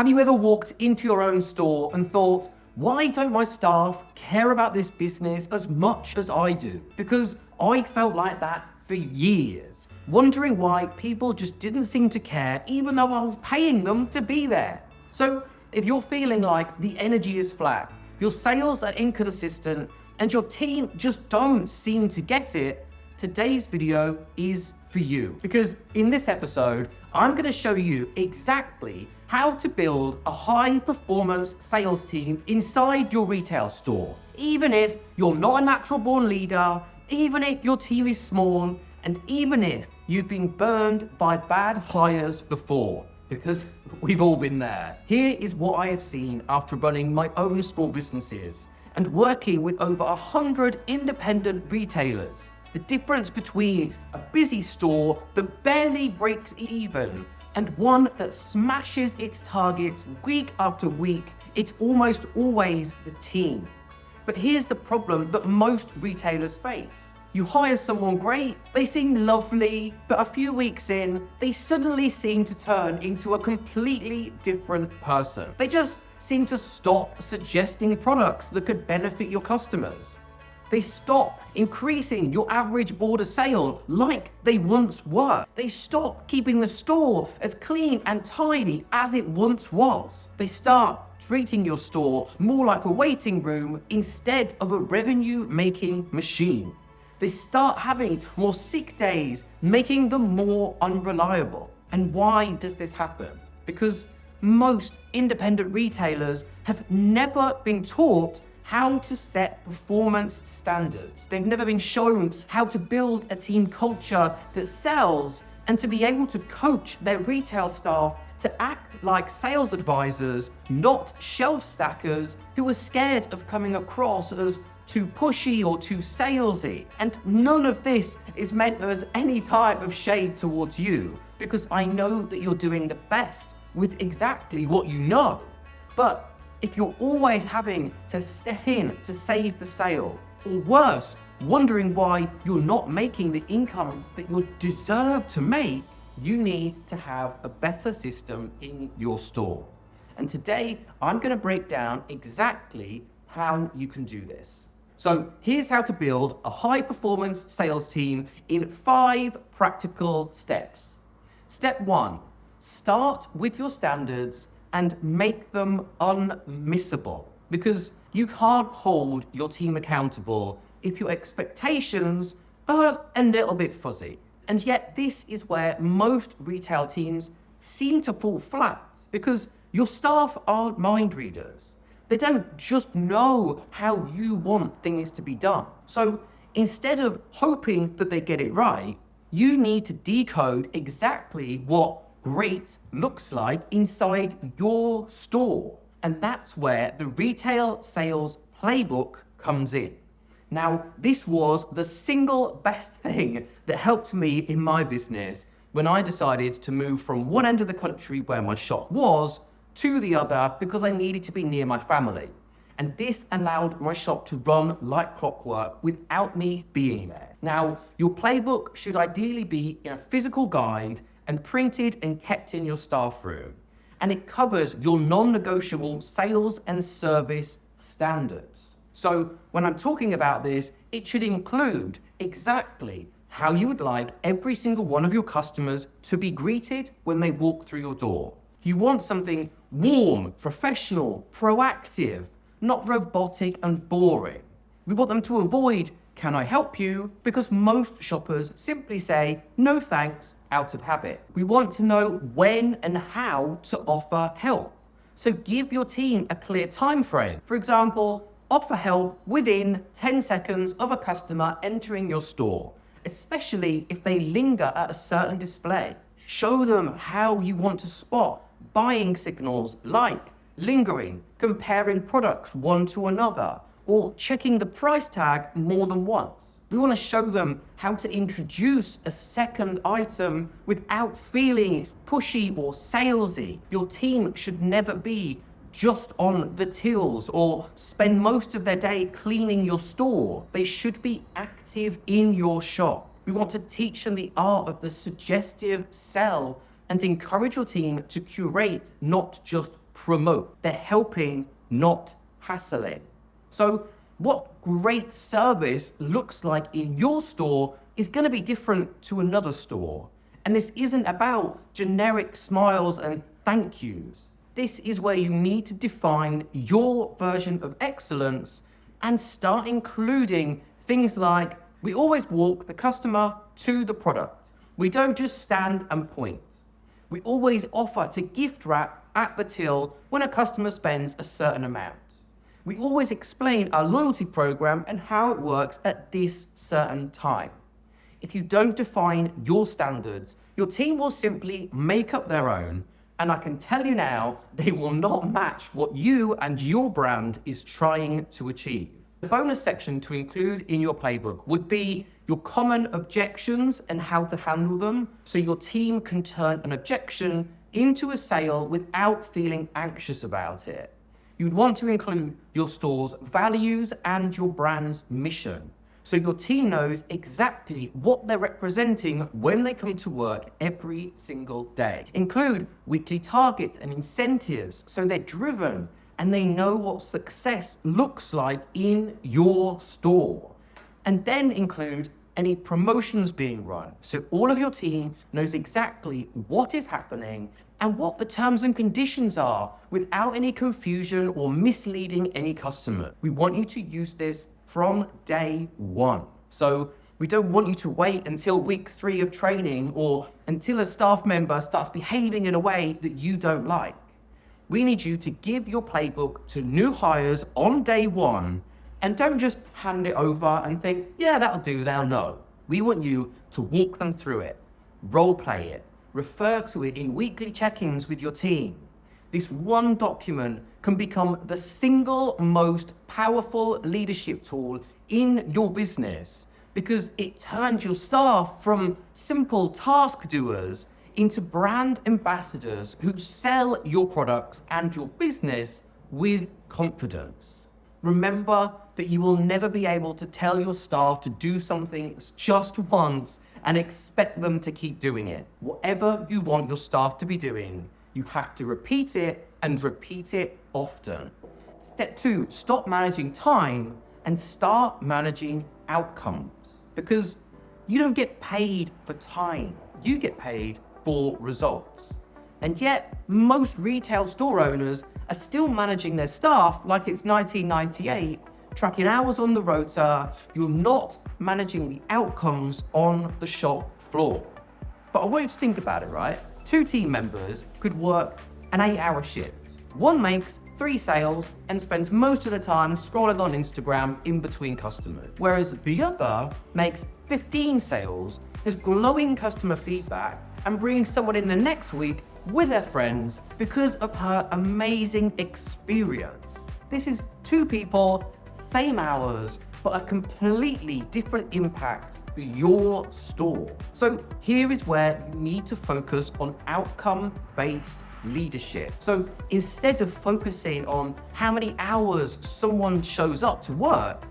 Have you ever walked into your own store and thought, why don't my staff care about this business as much as I do? Because I felt like that for years, wondering why people just didn't seem to care even though I was paying them to be there. So if you're feeling like the energy is flat, your sales are inconsistent, and your team just don't seem to get it, today's video is for you. Because in this episode, I'm going to show you exactly how to build a high-performance sales team inside your retail store. Even if you're not a natural-born leader, even if your team is small, and even if you've been burned by bad hires before, because we've all been there. Here is what I have seen after running my own small businesses and working with over 100 independent retailers. The difference between a busy store that barely breaks even and one that smashes its targets week after week, it's almost always the team. But here's the problem that most retailers face. You hire someone great, they seem lovely, but a few weeks in, they suddenly seem to turn into a completely different person. They just seem to stop suggesting products that could benefit your customers. They stop increasing your average order sale like they once were. They stop keeping the store as clean and tidy as it once was. They start treating your store more like a waiting room instead of a revenue-making machine. They start having more sick days, making them more unreliable. And why does this happen? Because most independent retailers have never been taught how to set performance standards. They've never been shown how to build a team culture that sells and to be able to coach their retail staff to act like sales advisors, not shelf stackers who are scared of coming across as too pushy or too salesy. And none of this is meant as any type of shade towards you, because I know that you're doing the best with exactly what you know. But if you're always having to step in to save the sale, or worse, wondering why you're not making the income that you deserve to make, you need to have a better system in your store. And today, I'm going to break down exactly how you can do this. So here's how to build a high-performance sales team in 5 practical steps. Step 1, start with your standards and make them unmissable, because you can't hold your team accountable if your expectations are a little bit fuzzy. And yet this is where most retail teams seem to fall flat, because your staff aren't mind readers. They don't just know how you want things to be done. So instead of hoping that they get it right, you need to decode exactly what great looks like inside your store. And that's where the retail sales playbook comes in. Now, this was the single best thing that helped me in my business when I decided to move from one end of the country where my shop was to the other, because I needed to be near my family. And this allowed my shop to run like clockwork without me being there. Now, your playbook should ideally be in a physical guide and printed and kept in your staff room. And it covers your non-negotiable sales and service standards. So when I'm talking about this, it should include exactly how you would like every single one of your customers to be greeted when they walk through your door. You want something warm, professional, proactive, not robotic and boring. We want them to avoid, "Can I help you?" because most shoppers simply say, "No thanks," out of habit. We want to know when and how to offer help. So give your team a clear time frame. For example, offer help within 10 seconds of a customer entering your store, especially if they linger at a certain display. Show them how you want to spot buying signals like lingering, comparing products one to another, or checking the price tag more than once. We want to show them how to introduce a second item without feeling pushy or salesy. Your team should never be just on the tills or spend most of their day cleaning your store. They should be active in your shop. We want to teach them the art of the suggestive sell and encourage your team to curate, not just promote. They're helping, not hassling. So what great service looks like in your store is going to be different to another store. And this isn't about generic smiles and thank yous. This is where you need to define your version of excellence and start including things like, we always walk the customer to the product. We don't just stand and point. We always offer to gift wrap at the till when a customer spends a certain amount. We always explain our loyalty program and how it works at this certain time. If you don't define your standards, your team will simply make up their own, and I can tell you now, they will not match what you and your brand is trying to achieve. The bonus section to include in your playbook would be your common objections and how to handle them, so your team can turn an objection into a sale without feeling anxious about it. You'd want to include your store's values and your brand's mission, so your team knows exactly what they're representing when they come to work every single day. Include weekly targets and incentives so they're driven and they know what success looks like in your store. And then include any promotions being run, so all of your team knows exactly what is happening and what the terms and conditions are without any confusion or misleading any customer. We want you to use this from day one. So we don't want you to wait until week 3 of training or until a staff member starts behaving in a way that you don't like. We need you to give your playbook to new hires on day 1, and don't just hand it over and think, yeah, that'll do, they'll know. We want you to walk them through it, role play it, refer to it in weekly check-ins with your team. This one document can become the single most powerful leadership tool in your business because it turns your staff from simple task doers into brand ambassadors who sell your products and your business with confidence. Remember that you will never be able to tell your staff to do something just once and expect them to keep doing it. Whatever you want your staff to be doing, you have to repeat it and repeat it often. Step 2, stop managing time and start managing outcomes, because you don't get paid for time, you get paid for results. And yet, most retail store owners are still managing their staff like it's 1998, tracking hours on the rota. You're not managing the outcomes on the shop floor. But I want you to think about it, right? 2 team members could work an 8-hour shift. One makes 3 sales and spends most of the time scrolling on Instagram in between customers, whereas the other makes 15 sales, has glowing customer feedback, and brings someone in the next week with their friends because of her amazing experience. This is 2 people, same hours, but a completely different impact for your store. So here is where you need to focus on outcome-based leadership. So instead of focusing on how many hours someone shows up to work,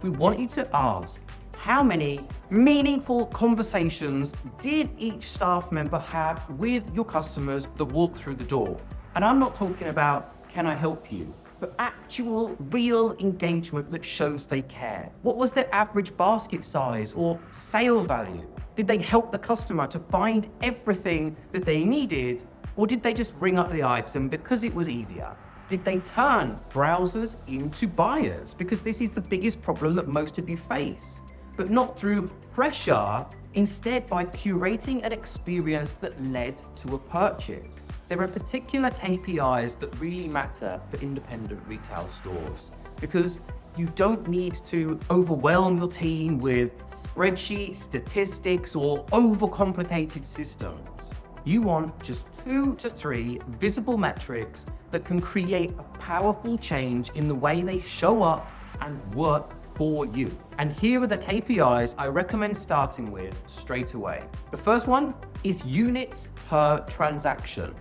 we want you to ask, how many meaningful conversations did each staff member have with your customers that walk through the door? And I'm not talking about, can I help you? But actual, real engagement that shows they care. What was their average basket size or sale value? Did they help the customer to find everything that they needed? Or did they just bring up the item because it was easier? Did they turn browsers into buyers? Because this is the biggest problem that most of you face. But not through pressure, instead by curating an experience that led to a purchase. There are particular KPIs that really matter for independent retail stores, because you don't need to overwhelm your team with spreadsheets, statistics, or overcomplicated systems. You want just 2 to 3 visible metrics that can create a powerful change in the way they show up and work for you. And here are the KPIs I recommend starting with straight away. The first one is units per transaction.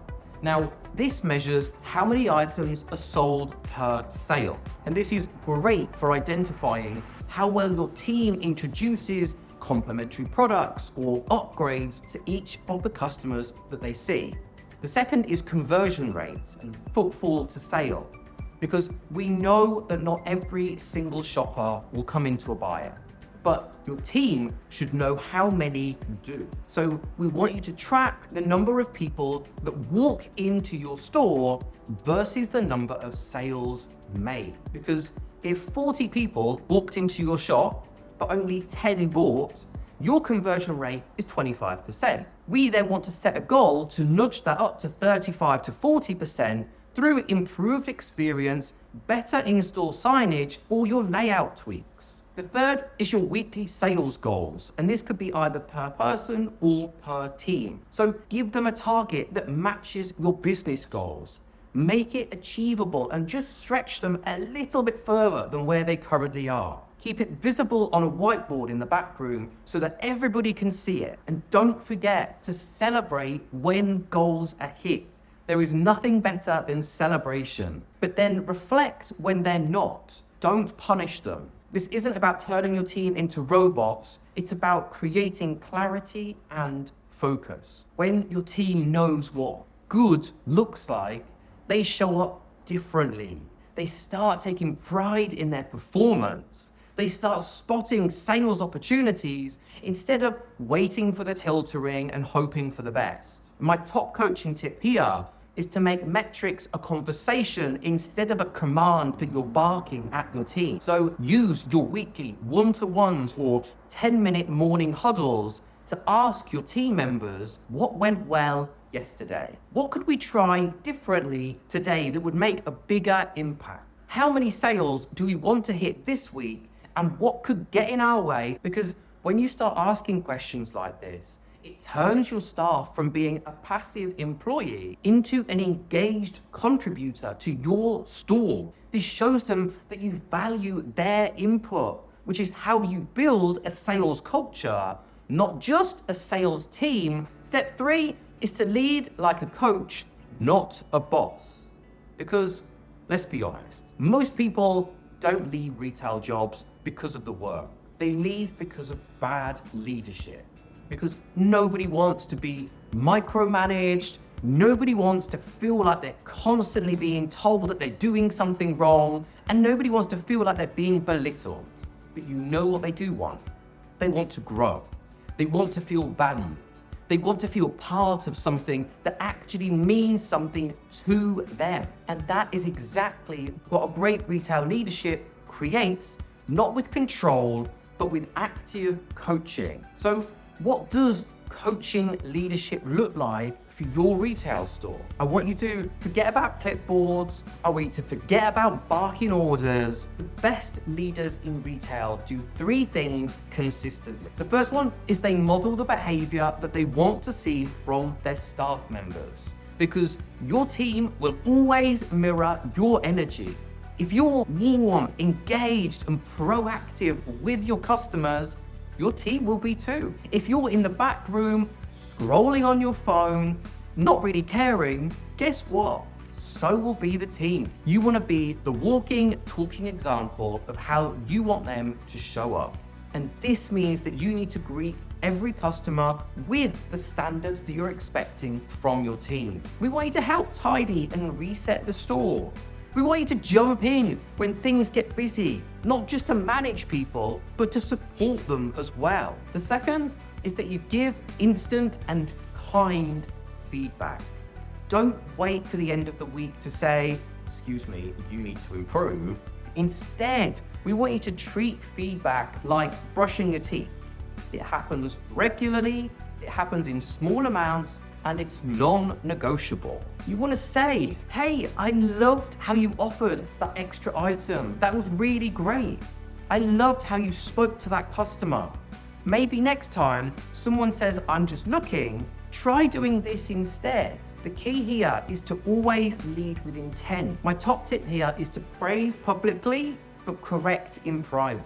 Now, this measures how many items are sold per sale. And this is great for identifying how well your team introduces complementary products or upgrades to each of the customers that they see. The second is conversion rates and footfall to sale, because we know that not every single shopper will come into a buyer, but your team should know how many do. So we want you to track the number of people that walk into your store versus the number of sales made. Because if 40 people walked into your shop, but only 10 bought, your conversion rate is 25%. We then want to set a goal to nudge that up to 35 to 40% through improved experience, better in-store signage, or your layout tweaks. The third is your weekly sales goals, and this could be either per person or per team. So give them a target that matches your business goals. Make it achievable and just stretch them a little bit further than where they currently are. Keep it visible on a whiteboard in the back room so that everybody can see it. And don't forget to celebrate when goals are hit. There is nothing better than celebration. But then reflect when they're not. Don't punish them. This isn't about turning your team into robots. It's about creating clarity and focus. When your team knows what good looks like, they show up differently. They start taking pride in their performance. They start spotting sales opportunities instead of waiting for the till to ring and hoping for the best. My top coaching tip here is to make metrics a conversation instead of a command that you're barking at your team. So use your weekly one-to-ones or 10-minute morning huddles to ask your team members what went well yesterday. What could we try differently today that would make a bigger impact? How many sales do we want to hit this week? And what could get in our way? Because when you start asking questions like this, it turns your staff from being a passive employee into an engaged contributor to your store. This shows them that you value their input, which is how you build a sales culture, not just a sales team. Step 3 is to lead like a coach, not a boss. Because let's be honest, most people don't leave retail jobs because of the work. They leave because of bad leadership. Because nobody wants to be micromanaged. Nobody wants to feel like they're constantly being told that they're doing something wrong. And nobody wants to feel like they're being belittled. But you know what they do want? They want to grow. They want to feel valued. They want to feel part of something that actually means something to them. And that is exactly what a great retail leadership creates, not with control, but with active coaching. So what does coaching leadership look like for your retail store? I want you to forget about clipboards. I want you to forget about barking orders. The best leaders in retail do 3 things consistently. The first one is they model the behavior that they want to see from their staff members, because your team will always mirror your energy. If you're warm, engaged, and proactive with your customers, your team will be too. If you're in the back room, scrolling on your phone, not really caring, guess what? So will be the team. You want to be the walking, talking example of how you want them to show up. And this means that you need to greet every customer with the standards that you're expecting from your team. We want you to help tidy and reset the store. We want you to jump in when things get busy, not just to manage people, but to support them as well. The second is that you give instant and kind feedback. Don't wait for the end of the week to say, excuse me, you need to improve. Instead, we want you to treat feedback like brushing your teeth. It happens regularly, it happens in small amounts, and it's non-negotiable. You want to say, hey, I loved how you offered that extra item. That was really great. I loved how you spoke to that customer. Maybe next time someone says, I'm just looking, try doing this instead. The key here is to always lead with intent. My top tip here is to praise publicly, but correct in private.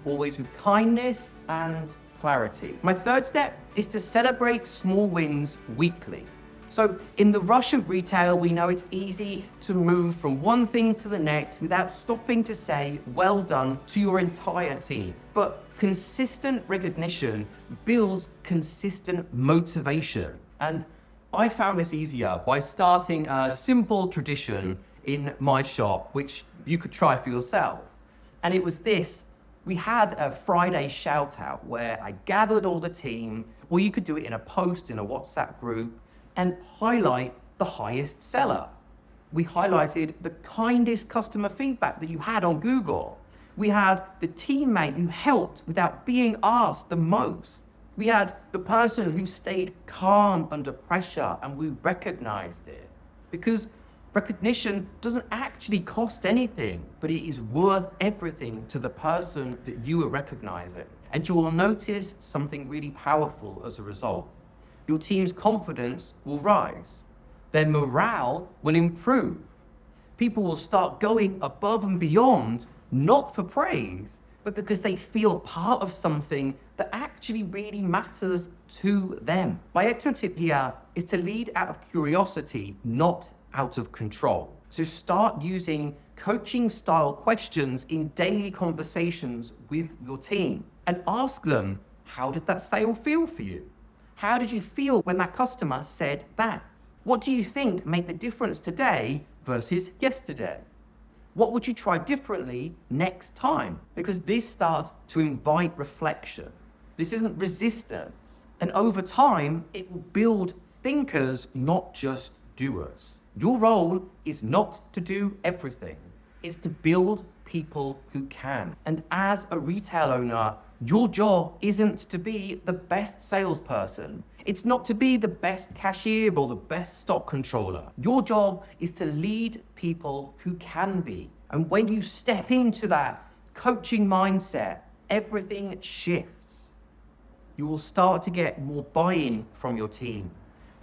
Always with kindness and clarity. My third step is to celebrate small wins weekly. So in the rush of retail, we know it's easy to move from one thing to the next without stopping to say, well done to your entire team. But consistent recognition builds consistent motivation. And I found this easier by starting a simple tradition in my shop, which you could try for yourself. And it was this. We had a Friday shout out where I gathered all the team, or you could do it in a post in a WhatsApp group, and highlight the highest seller. We highlighted the kindest customer feedback that you had on Google. We had the teammate who helped without being asked the most. We had the person who stayed calm under pressure, and we recognized it. Because recognition doesn't actually cost anything, but it is worth everything to the person that you are recognizing. And you will notice something really powerful as a result. Your team's confidence will rise. Their morale will improve. People will start going above and beyond, not for praise, but because they feel part of something that actually really matters to them. My extra tip here is to lead out of curiosity, not out of control. So start using coaching style questions in daily conversations with your team and ask them, how did that sale feel for you? How did you feel when that customer said that? What do you think made the difference today versus yesterday? What would you try differently next time? Because this starts to invite reflection. This isn't resistance. And over time, it will build thinkers, not just doers. Your role is not to do everything. It's to build people who can. And as a retail owner, your job isn't to be the best salesperson. It's not to be the best cashier or the best stock controller. Your job is to lead people who can be. And when you step into that coaching mindset, everything shifts. You will start to get more buy-in from your team.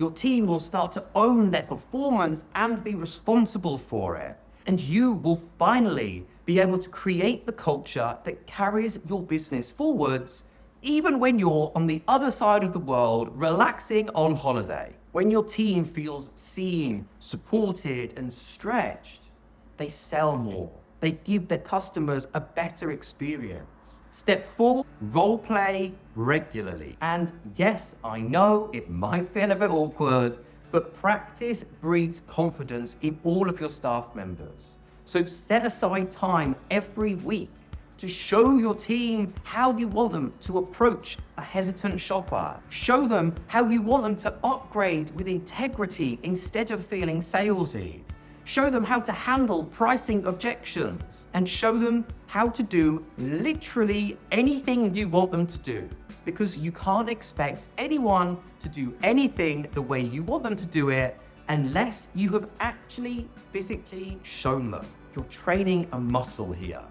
Your team will start to own their performance and be responsible for it. And you will finally be able to create the culture that carries your business forwards, even when you're on the other side of the world, relaxing on holiday. When your team feels seen, supported, and stretched, they sell more. They give their customers a better experience. Step 4, role play regularly. And yes, I know it might feel a bit awkward, but practice breeds confidence in all of your staff members. So set aside time every week to show your team how you want them to approach a hesitant shopper. Show them how you want them to upgrade with integrity instead of feeling salesy. Show them how to handle pricing objections, and show them how to do literally anything you want them to do, because you can't expect anyone to do anything the way you want them to do it unless you have actually physically shown them. You're training a muscle here.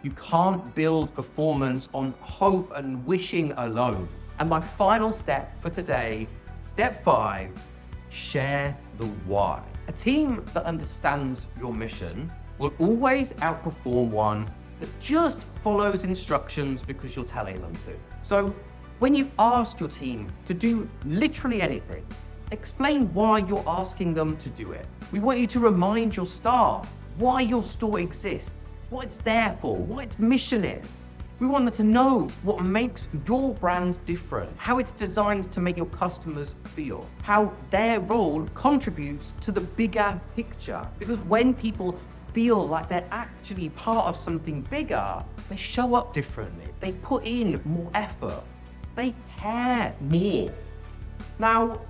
You can't build performance on hope and wishing alone. And my final step for today, step 5, share the why. A team that understands your mission will always outperform one that just follows instructions because you're telling them to. So when you ask your team to do literally anything, explain why you're asking them to do it. We want you to remind your staff why your store exists, what it's there for, what its mission is. We want them to know what makes your brand different, how it's designed to make your customers feel, how their role contributes to the bigger picture. Because when people feel like they're actually part of something bigger, they show up differently, they put in more effort, they care more. Now,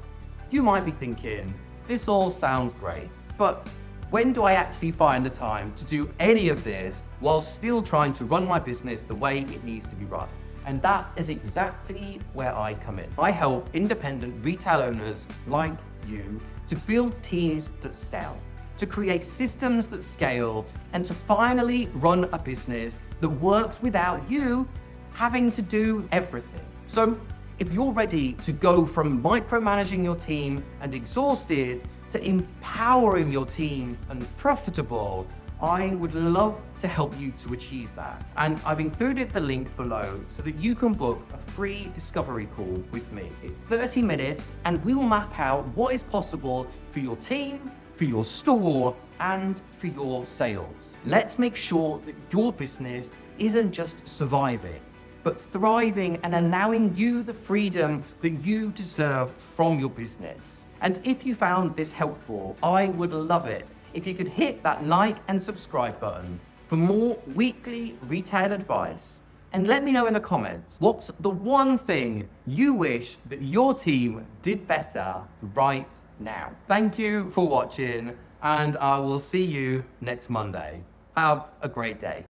you might be thinking, this all sounds great, but when do I actually find the time to do any of this while still trying to run my business the way it needs to be run? And that is exactly where I come in. I help independent retail owners like you to build teams that sell, to create systems that scale, and to finally run a business that works without you having to do everything. So if you're ready to go from micromanaging your team and exhausted to empowering your team and profitable, I would love to help you to achieve that. And I've included the link below so that you can book a free discovery call with me. It's 30 minutes and we will map out what is possible for your team, for your store, and for your sales. Let's make sure that your business isn't just surviving, but thriving and allowing you the freedom that you deserve from your business. And if you found this helpful, I would love it if you could hit that like and subscribe button for more weekly retail advice. And let me know in the comments, what's the one thing you wish that your team did better right now? Thank you for watching, and I will see you next Monday. Have a great day.